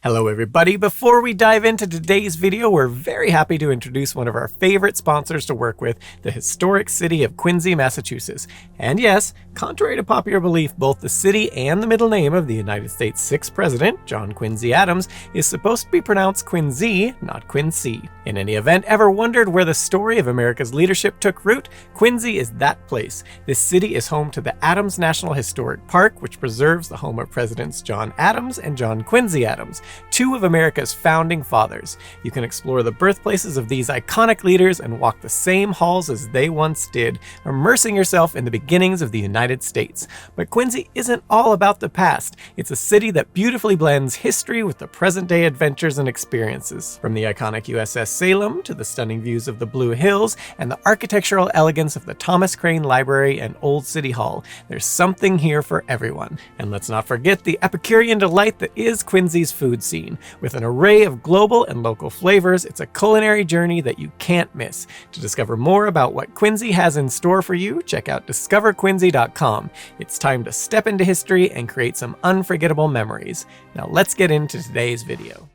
Hello everybody, before we dive into today's video, we're very happy to introduce one of our favorite sponsors to work with, the historic city of Quincy, Massachusetts. And yes, contrary to popular belief, both the city and the middle name of the United States' sixth president, John Quincy Adams, is supposed to be pronounced Quincy, not Quincy. In any event, ever wondered where the story of America's leadership took root? Quincy is that place. This city is home to the Adams National Historic Park, which preserves the home of Presidents John Adams and John Quincy Adams, two of America's founding fathers. You can explore the birthplaces of these iconic leaders and walk the same halls as they once did, immersing yourself in the beginnings of the United States. But Quincy isn't all about the past. It's a city that beautifully blends history with the present-day adventures and experiences. From the iconic USS Salem to the stunning views of the Blue Hills and the architectural elegance of the Thomas Crane Library and Old City Hall, there's something here for everyone. And let's not forget the Epicurean delight that is Quincy's food scene. With an array of global and local flavors, it's a culinary journey that you can't miss. To discover more about what Quincy has in store for you, check out discoverquincy.com. It's time to step into history and create some unforgettable memories. Now let's get into today's video.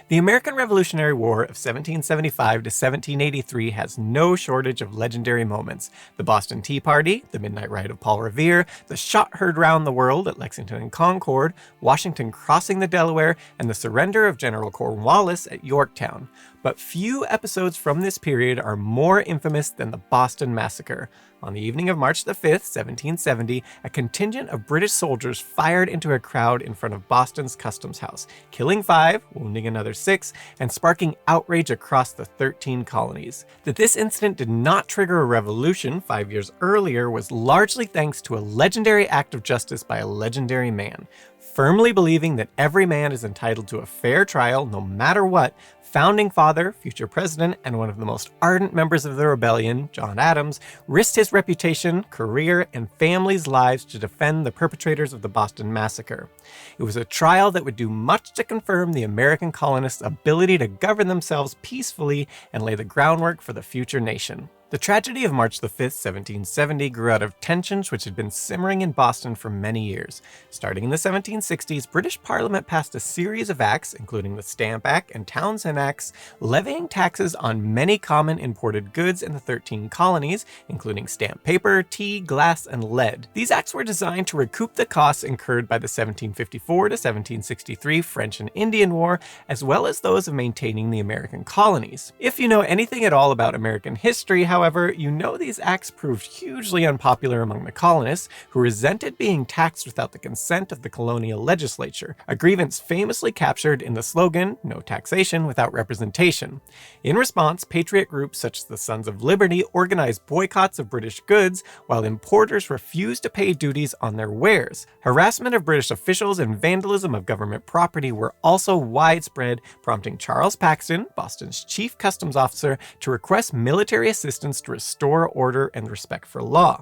The American Revolutionary War of 1775 to 1783 has no shortage of legendary moments. The Boston Tea Party, the Midnight Ride of Paul Revere, the shot heard round the world at Lexington and Concord, Washington crossing the Delaware, and the surrender of General Cornwallis at Yorktown. But few episodes from this period are more infamous than the Boston Massacre. On the evening of March the 5th, 1770, a contingent of British soldiers fired into a crowd in front of Boston's Customs House, killing 5, wounding another 6, and sparking outrage across the 13 colonies. That this incident did not trigger a revolution 5 years earlier was largely thanks to a legendary act of justice by a legendary man. Firmly believing that every man is entitled to a fair trial no matter what, founding father, future president, and one of the most ardent members of the rebellion, John Adams, risked his reputation, career, and family's lives to defend the perpetrators of the Boston Massacre. It was a trial that would do much to confirm the American colonists' ability to govern themselves peacefully and lay the groundwork for the future nation. The tragedy of March the 5th, 1770 grew out of tensions which had been simmering in Boston for many years. Starting in the 1760s, British Parliament passed a series of acts, including the Stamp Act and Townshend Acts, levying taxes on many common imported goods in the 13 colonies, including stamped paper, tea, glass, and lead. These acts were designed to recoup the costs incurred by the 1754 to 1763 French and Indian War, as well as those of maintaining the American colonies. If you know anything at all about American history, however, you know these acts proved hugely unpopular among the colonists, who resented being taxed without the consent of the colonial legislature, a grievance famously captured in the slogan, "No taxation without representation." In response, patriot groups such as the Sons of Liberty organized boycotts of British goods, while importers refused to pay duties on their wares. Harassment of British officials and vandalism of government property were also widespread, prompting Charles Paxton, Boston's chief customs officer, to request military assistance to restore order and respect for law.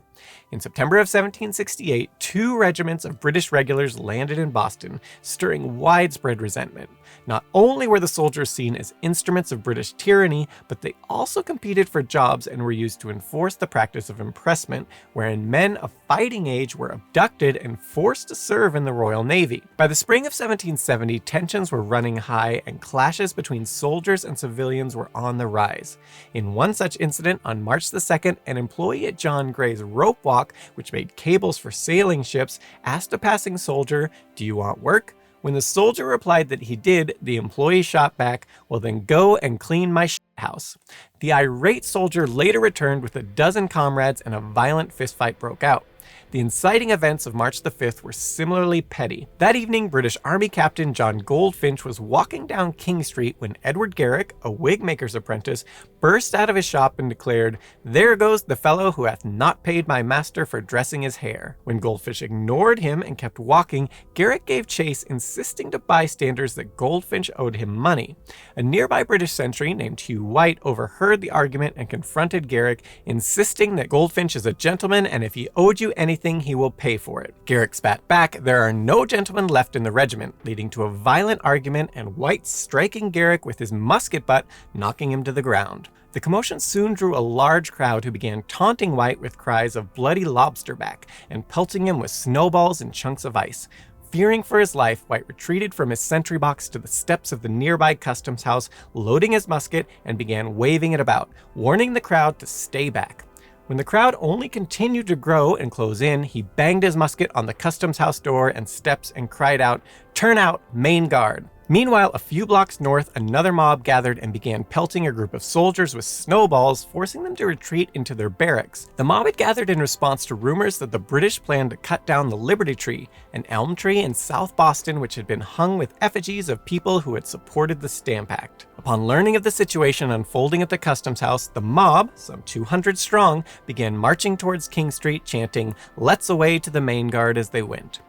In September of 1768, 2 regiments of British regulars landed in Boston, stirring widespread resentment. Not only were the soldiers seen as instruments of British tyranny, but they also competed for jobs and were used to enforce the practice of impressment, wherein men of fighting age were abducted and forced to serve in the Royal Navy. By the spring of 1770, tensions were running high and clashes between soldiers and civilians were on the rise. In one such incident, on March the 2nd, an employee at John Gray's rope walk, which made cables for sailing ships, asked a passing soldier, "Do you want work?" When the soldier replied that he did, the employee shot back, "Well then go and clean my house." The irate soldier later returned with a dozen comrades and a violent fistfight broke out. The inciting events of March the 5th were similarly petty. That evening, British Army Captain John Goldfinch was walking down King Street when Edward Garrick, a wig maker's apprentice, burst out of his shop and declared, "There goes the fellow who hath not paid my master for dressing his hair." When Goldfinch ignored him and kept walking, Garrick gave chase, insisting to bystanders that Goldfinch owed him money. A nearby British sentry named Hugh White overheard the argument and confronted Garrick, insisting that Goldfinch is a gentleman and if he owed you anything, he will pay for it. Garrick spat back, "There are no gentlemen left in the regiment," leading to a violent argument and White striking Garrick with his musket butt, knocking him to the ground. The commotion soon drew a large crowd who began taunting White with cries of "bloody lobster back" and pelting him with snowballs and chunks of ice. Fearing for his life, White retreated from his sentry box to the steps of the nearby customs house, loading his musket and began waving it about, warning the crowd to stay back. When the crowd only continued to grow and close in, he banged his musket on the customs house door and steps and cried out, "Turn out, main guard." Meanwhile, a few blocks north, another mob gathered and began pelting a group of soldiers with snowballs, forcing them to retreat into their barracks. The mob had gathered in response to rumors that the British planned to cut down the Liberty Tree, an elm tree in South Boston which had been hung with effigies of people who had supported the Stamp Act. Upon learning of the situation unfolding at the customs house, the mob, some 200 strong, began marching towards King Street, chanting, "Let's away" to the main guard as they went.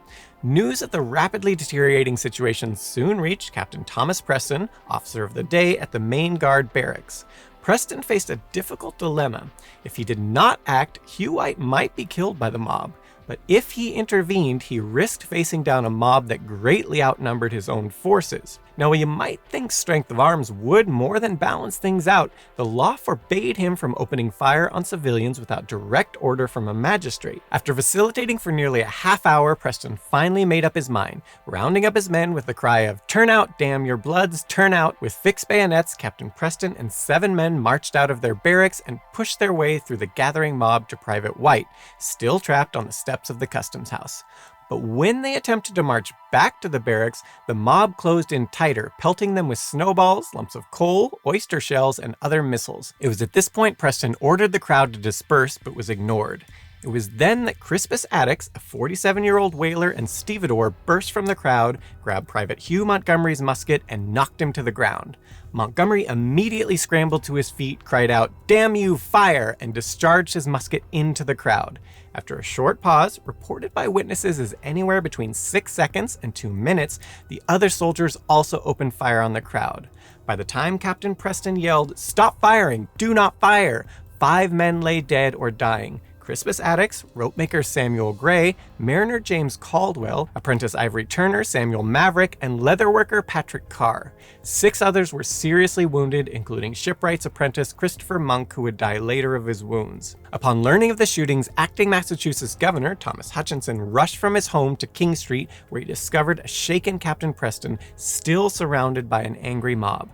News of the rapidly deteriorating situation soon reached Captain Thomas Preston, officer of the day at the main guard barracks. Preston faced a difficult dilemma. If he did not act, Hugh White might be killed by the mob. But if he intervened, he risked facing down a mob that greatly outnumbered his own forces. Now, while you might think strength of arms would more than balance things out, the law forbade him from opening fire on civilians without direct order from a magistrate. After facilitating for nearly a half hour, Preston finally made up his mind. Rounding up his men with the cry of, "Turn out, damn your bloods, turn out!" With fixed bayonets, Captain Preston and 7 men marched out of their barracks and pushed their way through the gathering mob to Private White, still trapped on the steps of the customs house. But when they attempted to march back to the barracks, the mob closed in tighter, pelting them with snowballs, lumps of coal, oyster shells, and other missiles. It was at this point Preston ordered the crowd to disperse, but was ignored. It was then that Crispus Attucks, a 47-year-old whaler and stevedore, burst from the crowd, grabbed Private Hugh Montgomery's musket, and knocked him to the ground. Montgomery immediately scrambled to his feet, cried out, "Damn you, fire!" and discharged his musket into the crowd. After a short pause, reported by witnesses as anywhere between 6 seconds and 2 minutes, the other soldiers also opened fire on the crowd. By the time Captain Preston yelled, "Stop firing! Do not fire!" 5 men lay dead or dying. Crispus Attucks, ropemaker Samuel Gray, mariner James Caldwell, apprentice Ivory Turner Samuel Maverick, and leatherworker Patrick Carr. 6 others were seriously wounded, including shipwright's apprentice Christopher Monk, who would die later of his wounds. Upon learning of the shootings, acting Massachusetts Governor Thomas Hutchinson rushed from his home to King Street, where he discovered a shaken Captain Preston, still surrounded by an angry mob.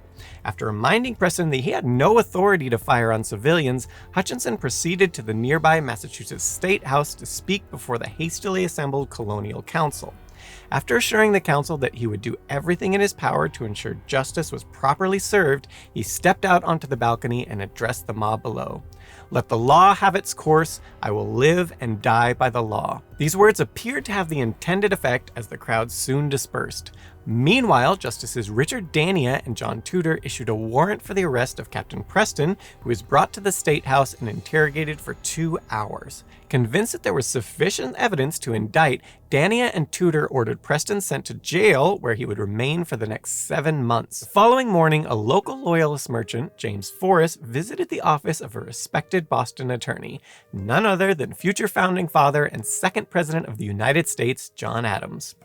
After reminding Preston that he had no authority to fire on civilians, Hutchinson proceeded to the nearby Massachusetts State House to speak before the hastily assembled Colonial Council. After assuring the council that he would do everything in his power to ensure justice was properly served, he stepped out onto the balcony and addressed the mob below. "Let the law have its course. I will live and die by the law." These words appeared to have the intended effect, as the crowd soon dispersed. Meanwhile, Justices Richard Dania and John Tudor issued a warrant for the arrest of Captain Preston, who was brought to the State House and interrogated for 2 hours. Convinced that there was sufficient evidence to indict, Dania and Tudor ordered Preston sent to jail, where he would remain for the next 7 months. The following morning, a local loyalist merchant, James Forrest, visited the office of a respected Boston attorney, none other than future founding father and 2nd President of the United States, John Adams.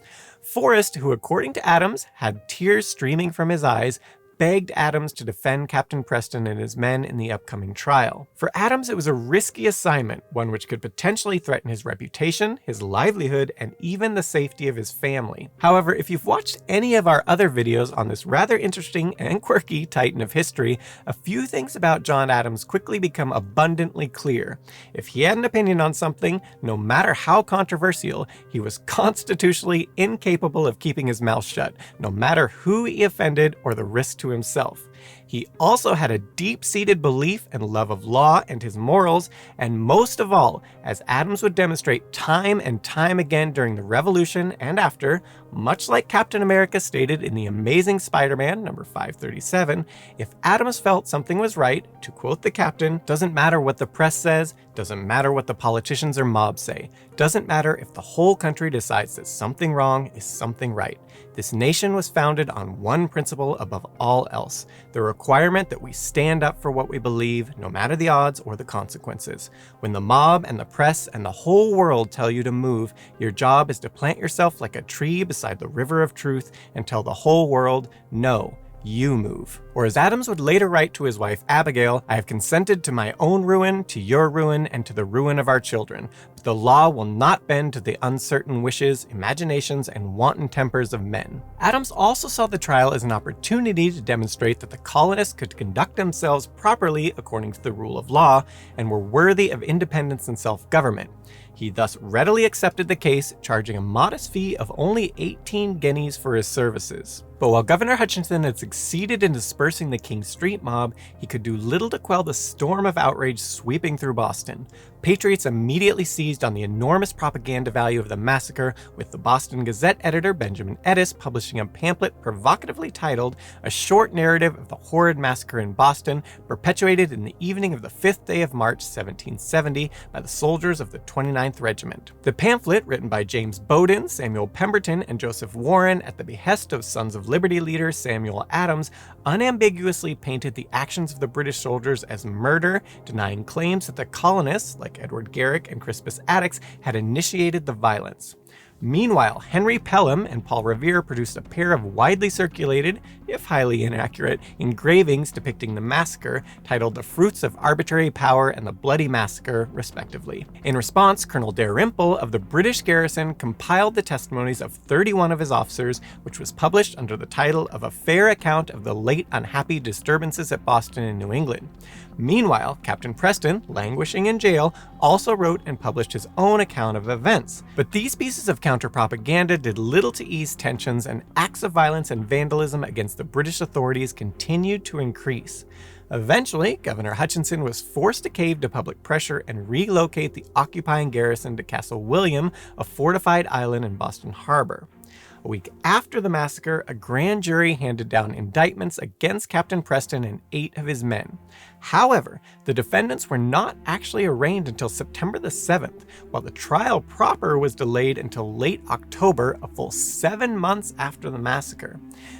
Forrest, who according to Adams had tears streaming from his eyes, begged Adams to defend Captain Preston and his men in the upcoming trial. For Adams, it was a risky assignment, one which could potentially threaten his reputation, his livelihood, and even the safety of his family. However, if you've watched any of our other videos on this rather interesting and quirky titan of history, a few things about John Adams quickly become abundantly clear. If he had an opinion on something, no matter how controversial, he was constitutionally incapable of keeping his mouth shut, no matter who he offended or the risk to himself. He also had a deep-seated belief and love of law and his morals, and most of all, as Adams would demonstrate time and time again during the Revolution and after, much like Captain America stated in The Amazing Spider-Man number 537, if Adams felt something was right, to quote the captain, "Doesn't matter what the press says, doesn't matter what the politicians or mobs say, doesn't matter if the whole country decides that something wrong is something right. This nation was founded on one principle above all else, the requirement that we stand up for what we believe, no matter the odds or the consequences. When the mob and the press and the whole world tell you to move, your job is to plant yourself like a tree beside the river of truth and tell the whole world, no, you move, Or as Adams would later write to his wife Abigail, "I have consented to my own ruin, to your ruin, and to the ruin of our children. But the law will not bend to the uncertain wishes, imaginations, and wanton tempers of men." Adams also saw the trial as an opportunity to demonstrate that the colonists could conduct themselves properly according to the rule of law and were worthy of independence and self-government. He thus readily accepted the case, charging a modest fee of only 18 guineas for his services. But while Governor Hutchinson had succeeded in dispersing the King Street mob, he could do little to quell the storm of outrage sweeping through Boston. Patriots immediately seized on the enormous propaganda value of the massacre, with the Boston Gazette editor Benjamin Edis publishing a pamphlet provocatively titled "A Short Narrative of the Horrid Massacre in Boston, perpetuated in the evening of the 5th day of March, 1770, by the soldiers of the 29th Regiment." The pamphlet, written by James Bowdoin, Samuel Pemberton, and Joseph Warren at the behest of Sons of Liberty leader Samuel Adams, unambiguously painted the actions of the British soldiers as murder, denying claims that the colonists, like Edward Garrick and Crispus Attucks, had initiated the violence. Meanwhile, Henry Pelham and Paul Revere produced a pair of widely circulated, if highly inaccurate, engravings depicting the massacre, titled "The Fruits of Arbitrary Power and the Bloody Massacre," respectively. In response, Colonel Dalrymple of the British garrison compiled the testimonies of 31 of his officers, which was published under the title of "A Fair Account of the Late Unhappy Disturbances at Boston and New England." Meanwhile, Captain Preston, languishing in jail, also wrote and published his own account of events. But these pieces of counter-propaganda did little to ease tensions, and acts of violence and vandalism against the British authorities continued to increase. Eventually, Governor Hutchinson was forced to cave to public pressure and relocate the occupying garrison to Castle William, a fortified island in Boston Harbor. A week after the massacre, a grand jury handed down indictments against Captain Preston and 8 of his men. However, the defendants were not actually arraigned until September the 7th, while the trial proper was delayed until late October, a full 7 months after the massacre.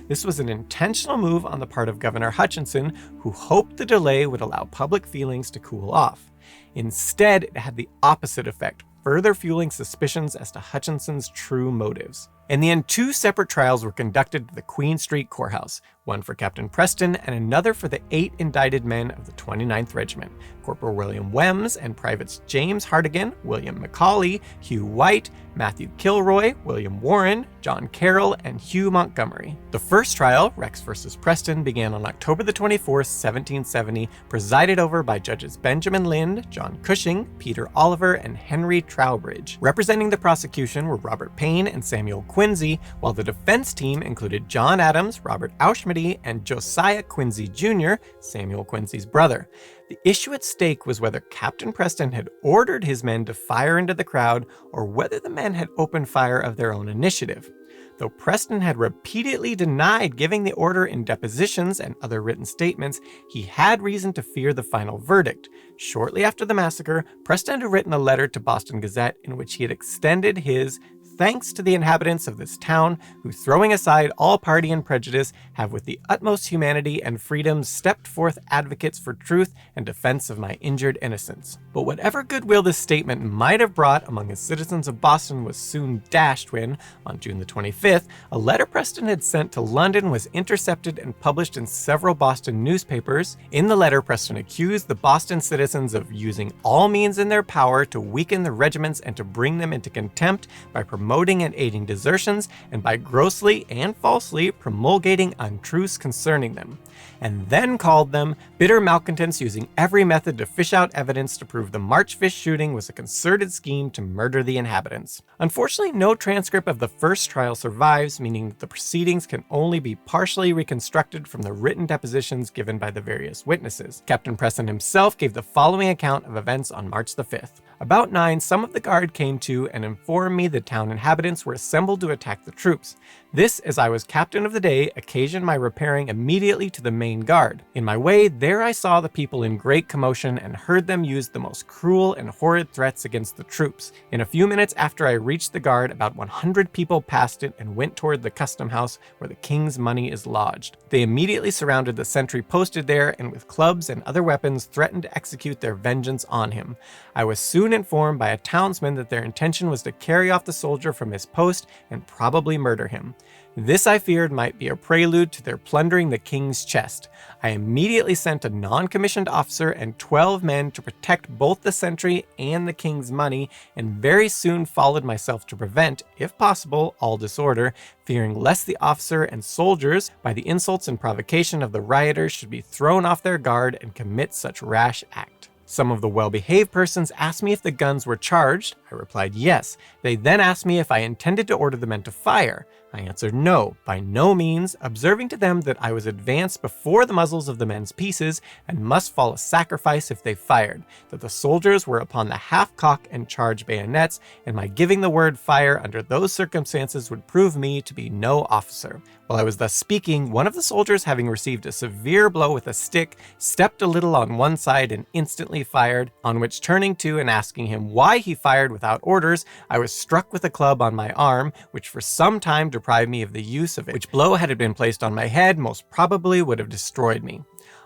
This was an intentional move on the part of Governor Hutchinson, who hoped the delay would allow public feelings to cool off. Instead, it had the opposite effect, further fueling suspicions as to Hutchinson's true motives. In the end, 2 separate trials were conducted at the Queen Street Courthouse, one for Captain Preston and another for the 8 indicted men of the 29th Regiment, Corporal William Wems and Privates James Hartigan, William McCauley, Hugh White, Matthew Kilroy, William Warren, John Carroll, and Hugh Montgomery. The first trial, Rex versus Preston, began on October the 24th, 1770, presided over by Judges Benjamin Lind, John Cushing, Peter Oliver, and Henry Trowbridge. Representing the prosecution were Robert Payne and Samuel Quincy, while the defense team included John Adams, Robert Auchmuty, and Josiah Quincy Jr., Samuel Quincy's brother. The issue at stake was whether Captain Preston had ordered his men to fire into the crowd, or whether the men had opened fire of their own initiative. Though Preston had repeatedly denied giving the order in depositions and other written statements, he had reason to fear the final verdict. Shortly after the massacre, Preston had written a letter to Boston Gazette in which he had extended his thanks to the inhabitants of this town, who, throwing aside all party and prejudice, have with the utmost humanity and freedom stepped forth advocates for truth and defense of my injured innocence. But whatever goodwill this statement might have brought among the citizens of Boston was soon dashed when, on June the 25th, a letter Preston had sent to London was intercepted and published in several Boston newspapers. In the letter, Preston accused the Boston citizens of using all means in their power to weaken the regiments and to bring them into contempt by promoting and aiding desertions, and by grossly and falsely promulgating untruths concerning them, and then called them bitter malcontents using every method to fish out evidence to prove the March fish shooting was a concerted scheme to murder the inhabitants. Unfortunately, no transcript of the first trial survives, meaning that the proceedings can only be partially reconstructed from the written depositions given by the various witnesses. Captain Preston himself gave the following account of events on March the 5th. About 9, some of the guard came to and informed me the town inhabitants were assembled to attack the troops. This, as I was captain of the day, occasioned my repairing immediately to the main guard. In my way, there I saw the people in great commotion and heard them use the most cruel and horrid threats against the troops. In a few minutes after I reached the guard, about 100 people passed it and went toward the custom house where the king's money is lodged. They immediately surrounded the sentry posted there and with clubs and other weapons threatened to execute their vengeance on him. I was soon informed by a townsman that their intention was to carry off the soldier from his post and probably murder him. This I feared might be a prelude to their plundering the king's chest. I immediately sent a non-commissioned officer and 12 men to protect both the sentry and the king's money, and very soon followed myself to prevent, if possible, all disorder, fearing lest the officer and soldiers, by the insults and provocation of the rioters, should be thrown off their guard and commit such rash act. Some of the well-behaved persons asked me if the guns were charged. I replied yes. They then asked me if I intended to order the men to fire. I answered no, by no means, observing to them that I was advanced before the muzzles of the men's pieces, and must fall a sacrifice if they fired, that the soldiers were upon the half-cock and charge bayonets, and my giving the word fire under those circumstances would prove me to be no officer. While I was thus speaking, one of the soldiers, having received a severe blow with a stick, stepped a little on one side and instantly fired, on which turning to and asking him why he fired without orders, I was struck with a club on my arm, which for some time deprived me of the use of it, which blow, had it been placed on my head, most probably would have destroyed me.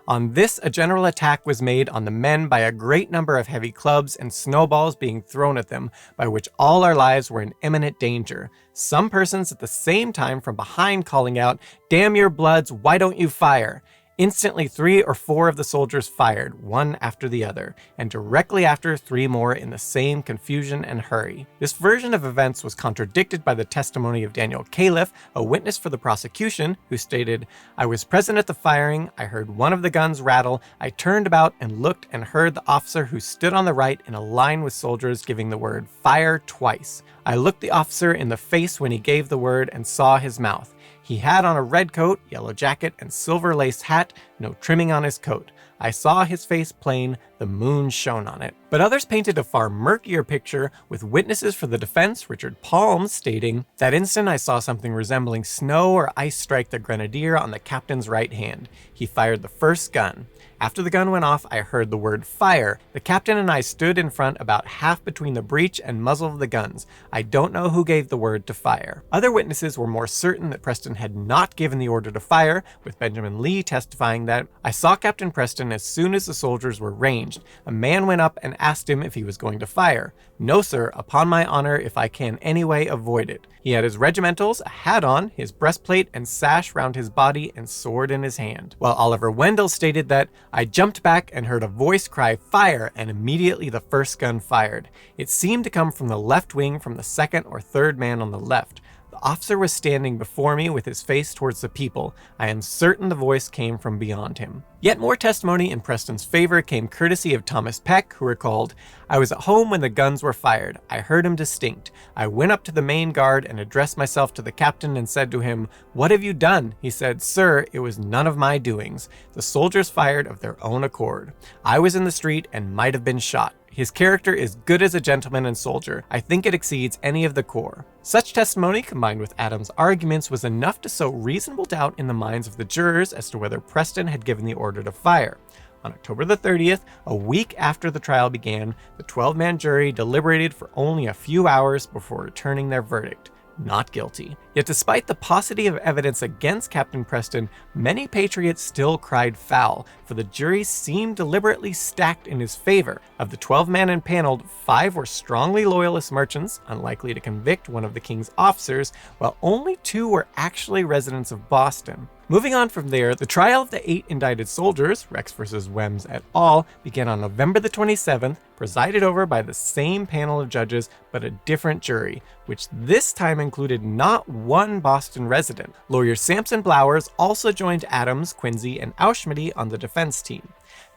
On this, a general attack was made on the men by a great number of heavy clubs and snowballs being thrown at them, by which all our lives were in imminent danger. Some persons at the same time from behind calling out, "Damn your bloods, why don't you fire?" Instantly 3 or 4 of the soldiers fired, one after the other, and directly after 3 more in the same confusion and hurry. This version of events was contradicted by the testimony of Daniel Califf, a witness for the prosecution, who stated, "I was present at the firing, I heard one of the guns rattle, I turned about and looked and heard the officer who stood on the right in a line with soldiers giving the word fire twice. I looked the officer in the face when he gave the word and saw his mouth. He had on a red coat, yellow jacket, and silver lace hat, no trimming on his coat. I saw his face plain, the moon shone on it." But others painted a far murkier picture, with witnesses for the defense, Richard Palms, stating, "That instant I saw something resembling snow or ice strike the grenadier on the captain's right hand. He fired the first gun. After the gun went off, I heard the word fire. The captain and I stood in front about half between the breech and muzzle of the guns. I don't know who gave the word to fire." Other witnesses were more certain that Preston had not given the order to fire, with Benjamin Lee testifying that, "I saw Captain Preston as soon as the soldiers were ranged. A man went up and asked him if he was going to fire. No, sir, upon my honor, if I can anyway avoid it. He had his regimentals, a hat on, his breastplate and sash round his body, and sword in his hand." While Oliver Wendell stated that, "I jumped back and heard a voice cry fire, and immediately the first gun fired. It seemed to come from the left wing from the second or third man on the left. The officer was standing before me with his face towards the people. I am certain the voice came from beyond him." Yet more testimony in Preston's favor came courtesy of Thomas Peck, who recalled, "I was at home when the guns were fired. I heard him distinct. I went up to the main guard and addressed myself to the captain and said to him, 'What have you done?' He said, 'Sir, it was none of my doings. The soldiers fired of their own accord. I was in the street and might have been shot. His character is good as a gentleman and soldier. I think it exceeds any of the corps." Such testimony, combined with Adams' arguments, was enough to sow reasonable doubt in the minds of the jurors as to whether Preston had given the order to fire. On October the 30th, a week after the trial began, the 12-man jury deliberated for only a few hours before returning their verdict: not guilty. Yet despite the paucity of evidence against Captain Preston, many patriots still cried foul, for the jury seemed deliberately stacked in his favor. Of the 12-man impaneled, 5 were strongly loyalist merchants, unlikely to convict one of the king's officers, while only 2 were actually residents of Boston. Moving on from there, the trial of the 8 indicted soldiers, Rex versus Wems et al., began on November the 27th, presided over by the same panel of judges, but a different jury, which this time included not one Boston resident. Lawyer Sampson Blowers also joined Adams, Quincy, and Auschmidt on the defense team.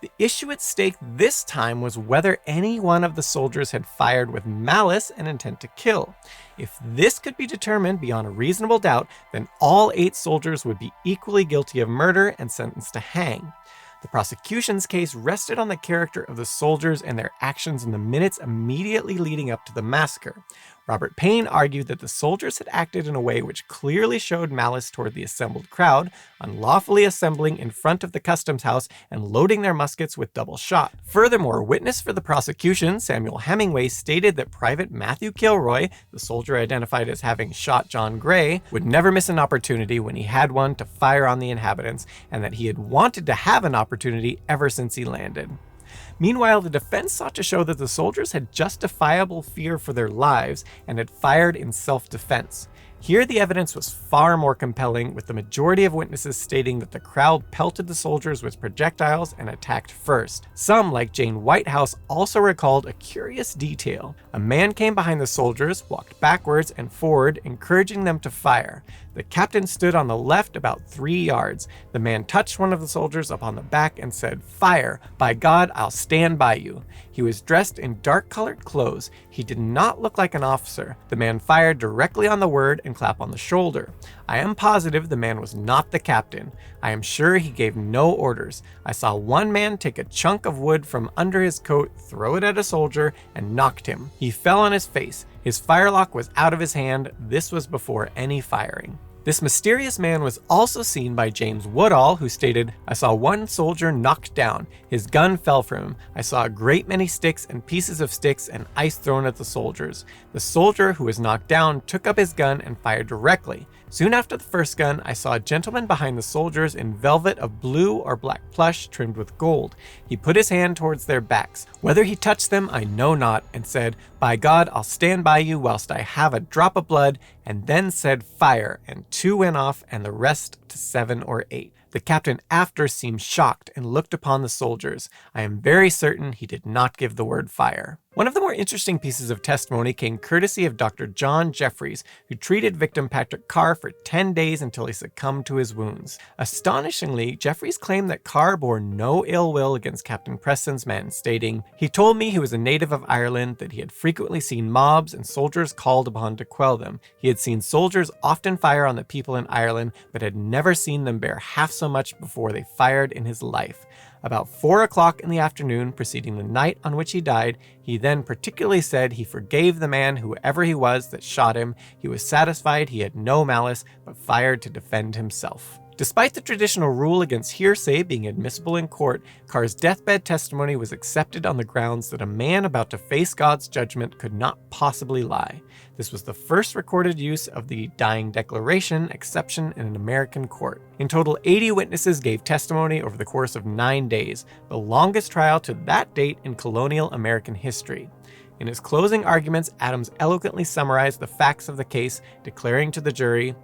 The issue at stake this time was whether any one of the soldiers had fired with malice and intent to kill. If this could be determined beyond a reasonable doubt, then all 8 soldiers would be equally guilty of murder and sentenced to hang. The prosecution's case rested on the character of the soldiers and their actions in the minutes immediately leading up to the massacre. Robert Payne argued that the soldiers had acted in a way which clearly showed malice toward the assembled crowd, unlawfully assembling in front of the customs house and loading their muskets with double shot. Furthermore, witness for the prosecution, Samuel Hemingway, stated that Private Matthew Kilroy, the soldier identified as having shot John Gray, would never miss an opportunity when he had one to fire on the inhabitants, and that he had wanted to have an opportunity ever since he landed. Meanwhile, the defense sought to show that the soldiers had justifiable fear for their lives and had fired in self-defense. Here the evidence was far more compelling, with the majority of witnesses stating that the crowd pelted the soldiers with projectiles and attacked first. Some, like Jane Whitehouse, also recalled a curious detail. A man came behind the soldiers, walked backwards and forward, encouraging them to fire. The captain stood on the left about 3 yards. The man touched one of the soldiers upon the back and said, "Fire! By God, I'll stand by you." He was dressed in dark-colored clothes. He did not look like an officer. The man fired directly on the word and clapped on the shoulder. I am positive the man was not the captain. I am sure he gave no orders. I saw one man take a chunk of wood from under his coat, throw it at a soldier, and knocked him. He fell on his face. His firelock was out of his hand. This was before any firing. This mysterious man was also seen by James Woodall, who stated, "I saw one soldier knocked down. His gun fell from him. I saw a great many sticks and pieces of sticks and ice thrown at the soldiers. The soldier who was knocked down took up his gun and fired directly. Soon after the first gun, I saw a gentleman behind the soldiers in velvet of blue or black plush trimmed with gold. He put his hand towards their backs. Whether he touched them, I know not, and said, 'By God, I'll stand by you whilst I have a drop of blood,' and then said, 'Fire,' and 2 went off, and the rest to 7 or 8. The captain after seemed shocked and looked upon the soldiers. I am very certain he did not give the word fire." One of the more interesting pieces of testimony came courtesy of Dr. John Jeffries, who treated victim Patrick Carr for 10 days until he succumbed to his wounds. Astonishingly, Jeffries claimed that Carr bore no ill will against Captain Preston's men, stating, "He told me he was a native of Ireland, that he had frequently seen mobs and soldiers called upon to quell them. He had seen soldiers often fire on the people in Ireland, but had never seen them bear half so much before they fired in his life. About 4 o'clock in the afternoon preceding the night on which he died, he then particularly said he forgave the man, whoever he was, that shot him. He was satisfied he had no malice, but fired to defend himself." Despite the traditional rule against hearsay being admissible in court, Carr's deathbed testimony was accepted on the grounds that a man about to face God's judgment could not possibly lie. This was the first recorded use of the dying declaration exception in an American court. In total, 80 witnesses gave testimony over the course of 9 days, the longest trial to that date in colonial American history. In his closing arguments, Adams eloquently summarized the facts of the case, declaring to the jury,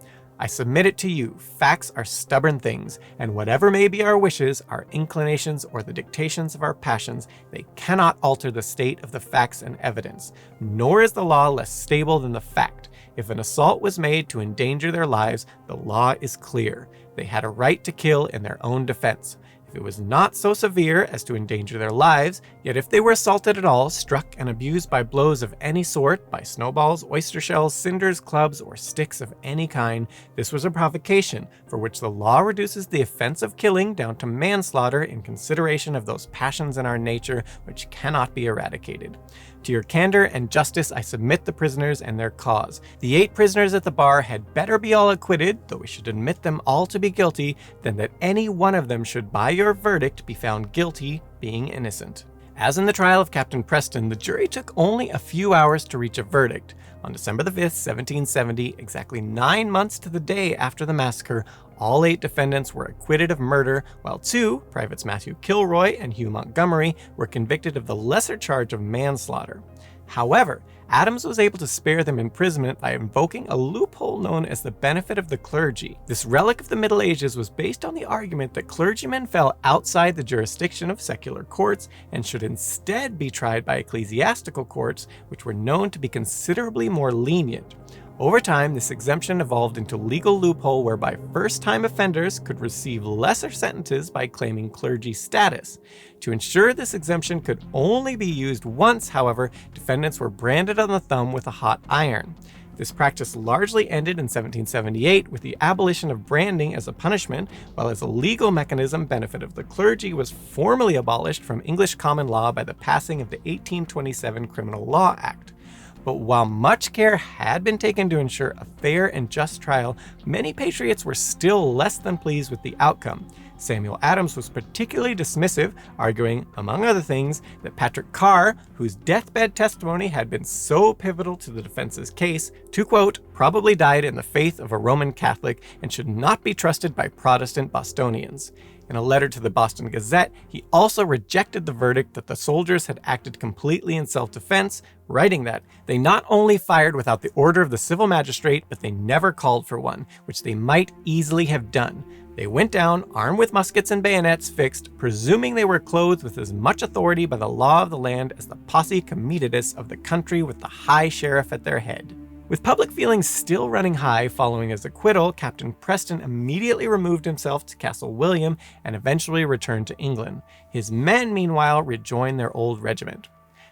"I submit it to you, facts are stubborn things, and whatever may be our wishes, our inclinations, or the dictations of our passions, they cannot alter the state of the facts and evidence. Nor is the law less stable than the fact. If an assault was made to endanger their lives, the law is clear. They had a right to kill in their own defense. If it was not so severe as to endanger their lives, yet if they were assaulted at all, struck and abused by blows of any sort, by snowballs, oyster shells, cinders, clubs, or sticks of any kind, this was a provocation, for which the law reduces the offense of killing down to manslaughter in consideration of those passions in our nature which cannot be eradicated. To your candor and justice I submit the prisoners and their cause. The 8 prisoners at the bar had better be all acquitted, though we should admit them all to be guilty, than that any one of them should by your verdict be found guilty, being innocent." As in the trial of Captain Preston, the jury took only a few hours to reach a verdict. On December the 5th, 1770, exactly 9 months to the day after the massacre, all 8 defendants were acquitted of murder, while 2, Privates Matthew Kilroy and Hugh Montgomery, were convicted of the lesser charge of manslaughter. However, Adams was able to spare them imprisonment by invoking a loophole known as the benefit of the clergy. This relic of the Middle Ages was based on the argument that clergymen fell outside the jurisdiction of secular courts and should instead be tried by ecclesiastical courts, which were known to be considerably more lenient. Over time, this exemption evolved into a legal loophole whereby first-time offenders could receive lesser sentences by claiming clergy status. To ensure this exemption could only be used once, however, defendants were branded on the thumb with a hot iron. This practice largely ended in 1778 with the abolition of branding as a punishment, while as a legal mechanism, benefit of the clergy was formally abolished from English common law by the passing of the 1827 Criminal Law Act. But while much care had been taken to ensure a fair and just trial, many patriots were still less than pleased with the outcome. Samuel Adams was particularly dismissive, arguing, among other things, that Patrick Carr, whose deathbed testimony had been so pivotal to the defense's case, to quote, probably died in the faith of a Roman Catholic and should not be trusted by Protestant Bostonians. In a letter to the Boston Gazette, he also rejected the verdict that the soldiers had acted completely in self-defense, writing that they not only fired without the order of the civil magistrate, but they never called for one, which they might easily have done. They went down, armed with muskets and bayonets fixed, presuming they were clothed with as much authority by the law of the land as the posse comitatus of the country with the high sheriff at their head. With public feelings still running high following his acquittal, Captain Preston immediately removed himself to Castle William and eventually returned to England. His men, meanwhile, rejoined their old regiment.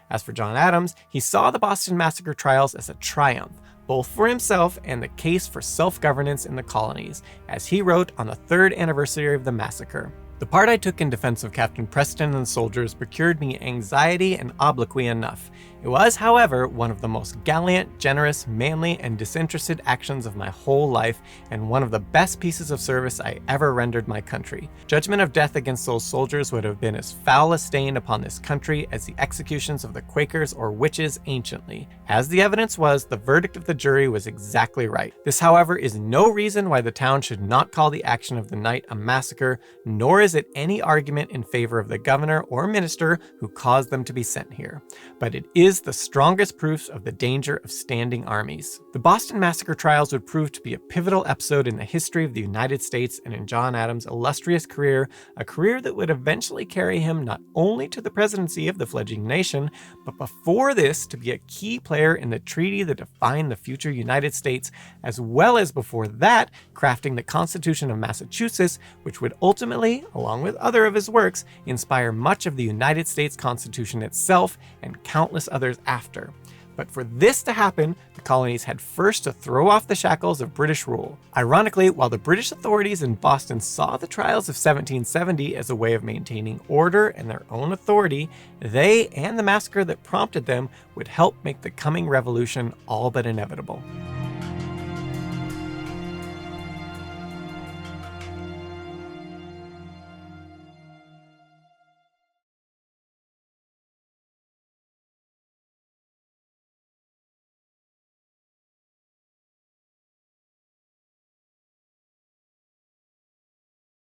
As for John Adams, he saw the Boston Massacre trials as a triumph, both for himself and the case for self-governance in the colonies, as he wrote on the 3rd anniversary of the massacre. The part I took in defense of Captain Preston and the soldiers procured me anxiety and obloquy enough. It was, however, one of the most gallant, generous, manly, and disinterested actions of my whole life, and one of the best pieces of service I ever rendered my country. Judgment of death against those soldiers would have been as foul a stain upon this country as the executions of the Quakers or witches anciently. As the evidence was, the verdict of the jury was exactly right. This, however, is no reason why the town should not call the action of the night a massacre, nor is it any argument in favor of the governor or minister who caused them to be sent here. But it is the strongest proofs of the danger of standing armies. The Boston Massacre trials would prove to be a pivotal episode in the history of the United States and in John Adams' illustrious career, a career that would eventually carry him not only to the presidency of the fledgling nation, but before this to be a key player in the treaty that defined the future United States, as well as before that, crafting the Constitution of Massachusetts, which would ultimately, along with other of his works, inspire much of the United States Constitution itself and countless others after. But for this to happen, the colonies had first to throw off the shackles of British rule. Ironically, while the British authorities in Boston saw the trials of 1770 as a way of maintaining order and their own authority, they and the massacre that prompted them would help make the coming revolution all but inevitable.